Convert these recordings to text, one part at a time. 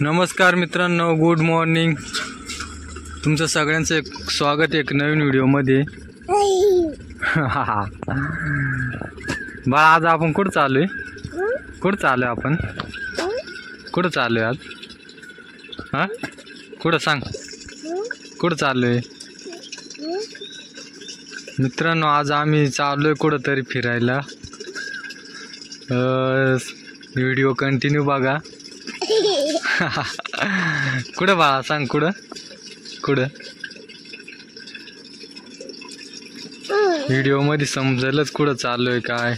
नमस्कार मित्रांनो, good morning. तुमचं सगळ्यांचं एक स्वागत एक नवीन व्हिडिओमध्ये. बाळा, आज आपण कुठं चालू आहे? कुठं चालू आहे आपण? कुठं चालू आहे आज? हां, कुठं सांग, कुठं चालू आहे? मित्रांनो, आज आम्ही चालू आहे कुठंतरी फिरायला. व्हिडिओ कंटिन्यू बघा. कुठं बाळा सांग, कुठं कुठं? व्हिडिओ मध्ये समजेलच कुठं चालू आहे काय.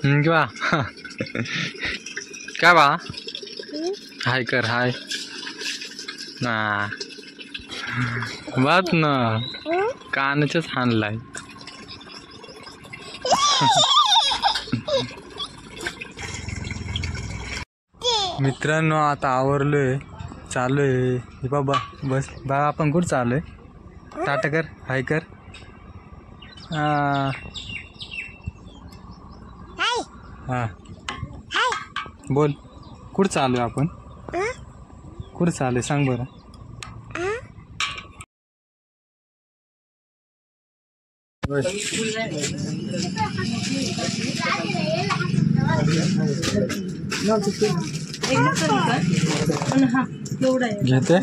किंवा काय बा, हाय कर, हाय ना. बात ना कानाच्याच हाणलाय. मित्रांनो, आता आवरलोय, चालू आहे बाबा. बस बा, आपण कुठं चालू आहे? टाटा कर, हाय कर. हां, बोल, कुठं चालू आहे आपण? कुठं चालू आहे सांग बरं. घेते